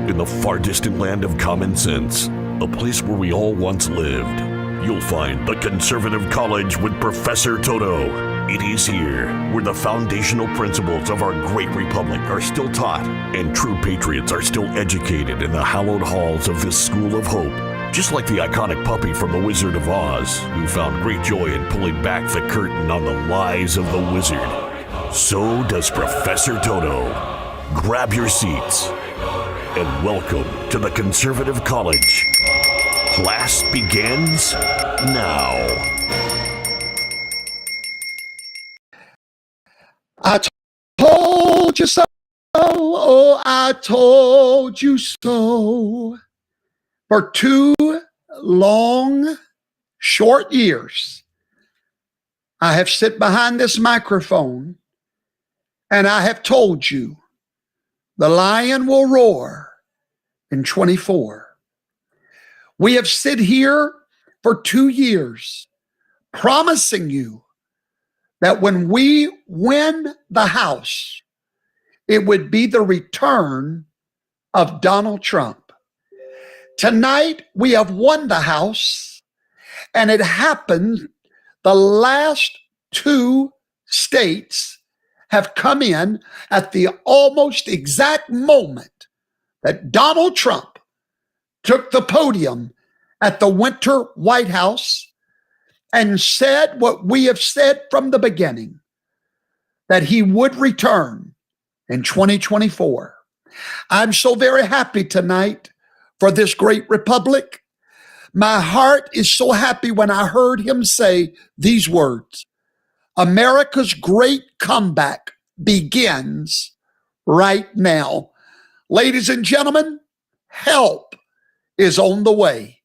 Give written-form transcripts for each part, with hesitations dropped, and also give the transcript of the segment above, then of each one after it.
In the far distant land of common sense, a place where we all once lived, you'll find the Conservative College with Professor Toto. It is here where the foundational principles of our great republic are still taught and true patriots are still educated in the hallowed halls of this school of hope. Just like the iconic puppy from The Wizard of Oz, who found great joy in pulling back the curtain on the lies of the wizard, so does Professor Toto. Grab your seats and welcome to the Conservative College. Class begins now. I told you so, oh, I told you so. For 2 long, short years, I have sit behind this microphone and I have told you the lion will roar in 24. We have sit here for 2 years promising you that when we win the House, it would be the return of Donald Trump. Tonight, we have won the House, and it happened the last 2 states have come in at the almost exact moment that Donald Trump took the podium at the winter White House and said what we have said from the beginning, that he would return in 2024. I'm so very happy tonight for this great republic. My heart is so happy when I heard him say these words: America's great comeback begins right now. Ladies and gentlemen, help is on the way.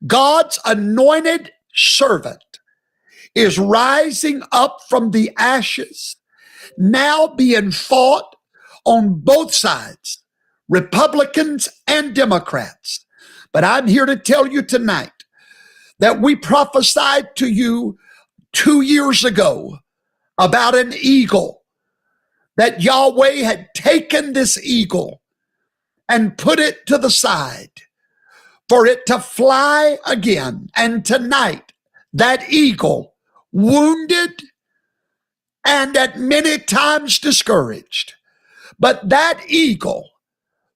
God's anointed servant is rising up from the ashes, now being fought on both sides, Republicans and Democrats. But I'm here to tell you tonight that we prophesied to you 2 years ago about an eagle, that Yahweh had taken this eagle and put it to the side for it to fly again. And tonight, that eagle, wounded and at many times discouraged, but that eagle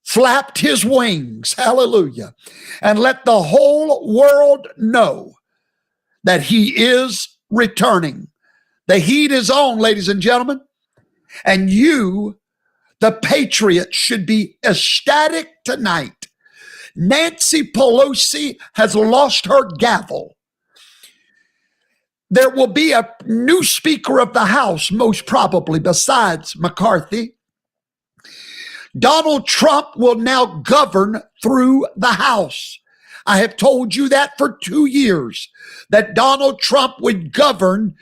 flapped his wings, hallelujah, and let the whole world know that he is returning. The heat is on, ladies and gentlemen, and you, the patriots, should be ecstatic tonight. Nancy Pelosi has lost her gavel. There will be a new Speaker of the House, most probably, besides McCarthy. Donald Trump will now govern through the House. I have told you that for 2 years, that Donald Trump would govern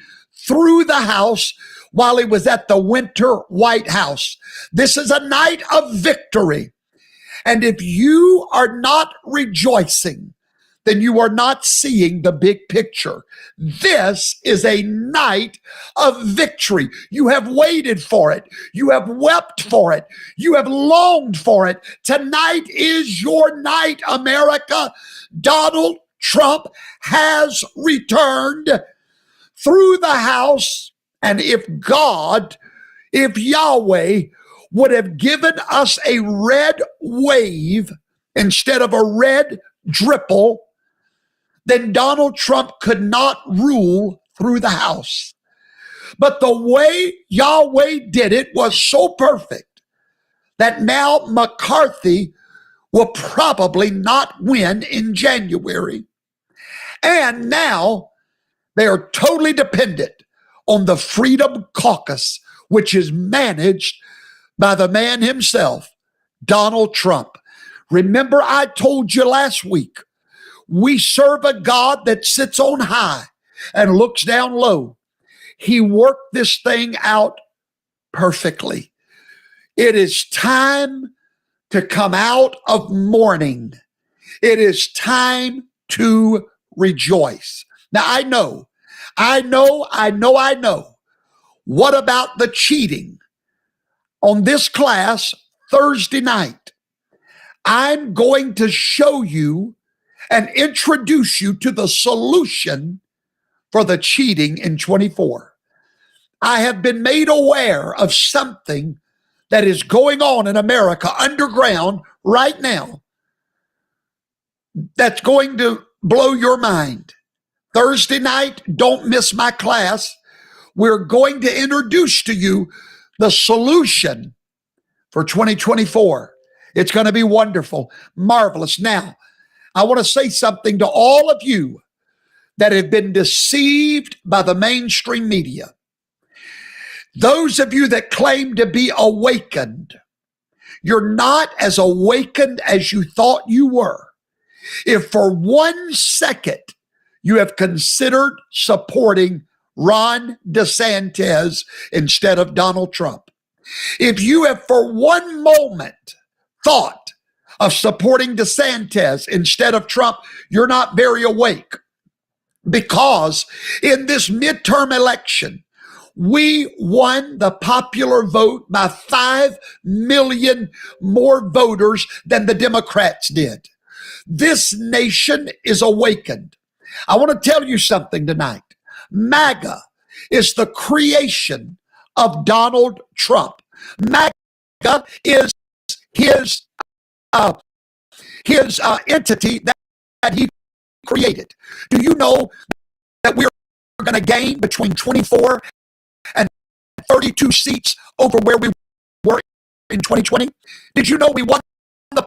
through the House while he was at the winter White House. This is a night of victory. And if you are not rejoicing, then you are not seeing the big picture. This is a night of victory. You have waited for it. You have wept for it. You have longed for it. Tonight is your night, America. Donald Trump has returned through the House. And if Yahweh would have given us a red wave instead of a red dripple, then Donald Trump could not rule through the House. But the way Yahweh did it was so perfect that now McCarthy will probably not win in January. And now they are totally dependent on the Freedom Caucus, which is managed by the man himself, Donald Trump. Remember, I told you last week, we serve a God that sits on high and looks down low. He worked this thing out perfectly. It is time to come out of mourning. It is time to rejoice. Now, I know. What about the cheating on this class Thursday night? I'm going to show you and introduce you to the solution for the cheating in 24. I have been made aware of something that is going on in America underground right now that's going to blow your mind. Thursday night, don't miss my class. We're going to introduce to you the solution for 2024. It's going to be wonderful, marvelous. Now, I want to say something to all of you that have been deceived by the mainstream media. Those of you that claim to be awakened, you're not as awakened as you thought you were. If for 1 second you have considered supporting Ron DeSantis instead of Donald Trump, if you have for one moment thought of supporting DeSantis instead of Trump, you're not very awake. Because in this midterm election, we won the popular vote by 5 million more voters than the Democrats did. This nation is awakened. I want to tell you something tonight. MAGA is the creation of Donald Trump. MAGA is his entity that he created. Do you know that we're going to gain between 24 and 32 seats over where we were in 2020? Did you know we won the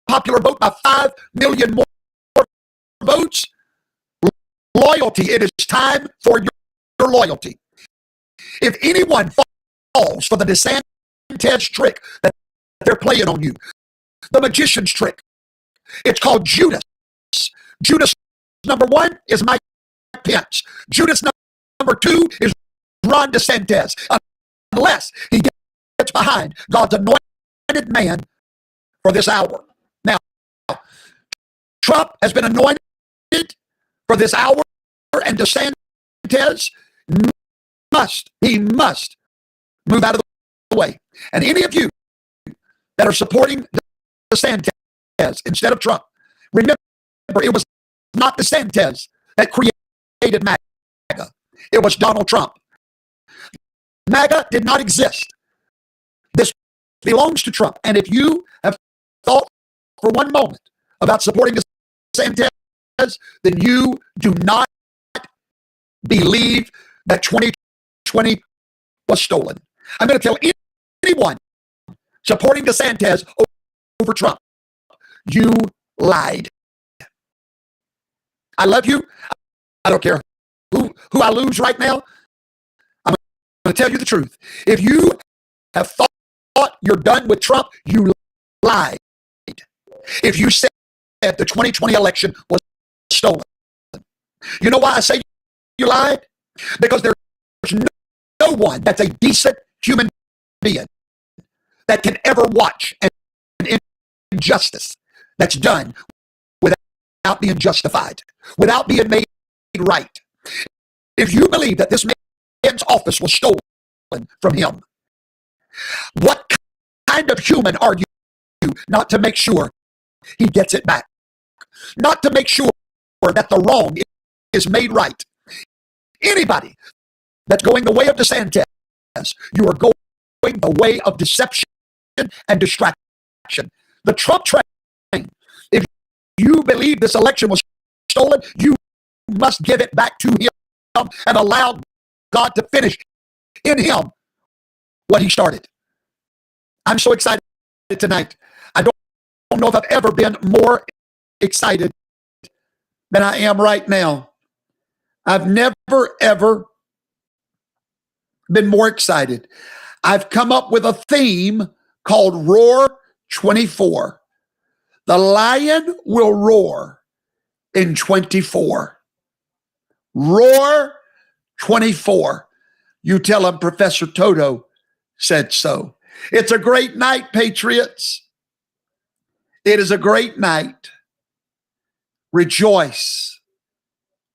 popular vote by 5 million more votes? Loyalty. It is time for your loyalty. If anyone falls for the DeSantis trick that they're playing on you, the magician's trick, it's called Judas. Judas number 1 is Mike Pence. Judas number 2 is Ron DeSantis. Unless he gets behind God's anointed man for this hour. Now, Trump has been anointed for this hour, and DeSantis must move out of the way. And any of you that are supporting DeSantis instead of Trump, remember, it was not DeSantis that created MAGA. It was Donald Trump. MAGA did not exist. This belongs to Trump. And if you have thought for one moment about supporting DeSantis, then you do not believe that 2020 was stolen. I'm going to tell anyone supporting DeSantis over Trump, you lied. I love you. I don't care who I lose right now. I'm going to tell you the truth. If you have thought you're done with Trump, you lied. If you said the 2020 election was stolen. You know why I say you lied? Because there's no one that's a decent human being that can ever watch an injustice that's done without being justified, without being made right. If you believe that this man's office was stolen from him, what kind of human are you not to make sure he gets it back? Not to make sure that the wrong is made right. Anybody that's going the way of DeSantis, you are going the way of deception and distraction. The Trump train, if you believe this election was stolen, you must give it back to him and allow God to finish in him what he started. I'm so excited tonight. I don't know if I've ever been more excited than I am right now. I've never, ever been more excited. I've come up with a theme called ROAR24. The lion will roar in 24. ROAR24. You tell them Professor Toto said so. It's a great night, Patriots. It is a great night. Rejoice.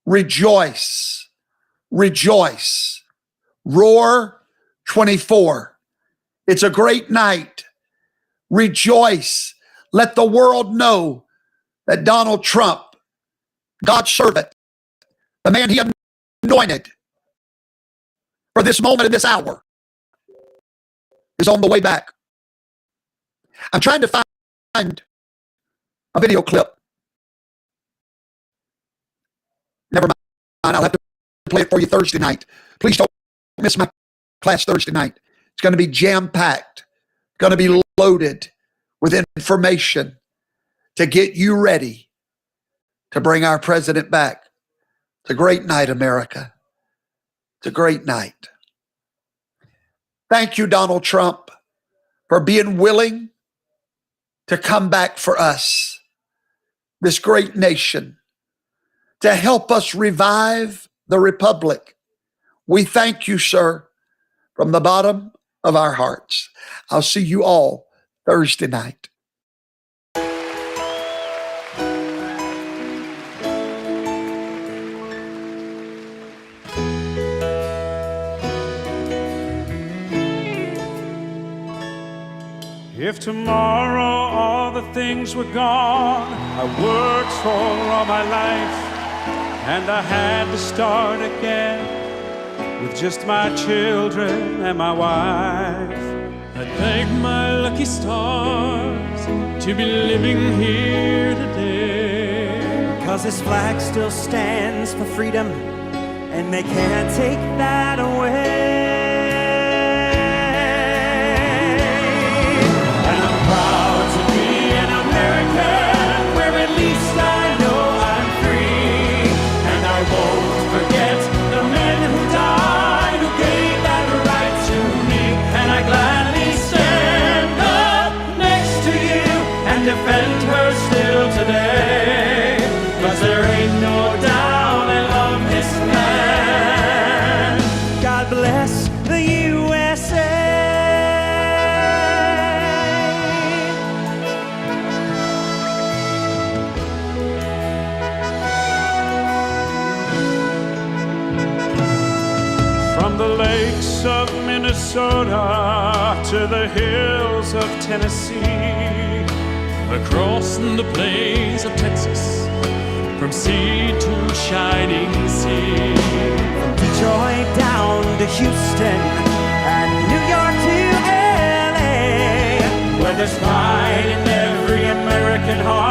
Rejoice. Rejoice. ROAR24. It's a great night. Rejoice. let the world know that Donald Trump, God's servant, the man he anointed for this moment and this hour, is on the way back. I'm trying to find a video clip. Never mind. I'll have to play it for you Thursday night. Please don't miss my class Thursday night. It's going to be jam-packed, going to be loaded with information to get you ready to bring our president back. It's a great night, America. It's a great night. Thank you, Donald Trump, for being willing to come back for us, this great nation, to help us revive the republic. We thank you, sir, from the bottom of our hearts. I'll see you all Thursday night. If tomorrow all the things were gone I worked for all my life, and I had to start again with just my children and my wife, I'd thank my lucky stars to be living here today. 'Cause this flag still stands for freedom, and they can't take that away. Proud to be an American, where at least I know I'm free. And I won't forget the men who died, who gave that right to me. And I gladly stand up next to you and defend her still today. 'Cause there ain't no doubt I love this land. God bless the USA. From the lakes of Minnesota to the hills of Tennessee, across the plains of Texas, from sea to shining sea, From Detroit down to Houston and New York to LA, where there's pride in every American heart.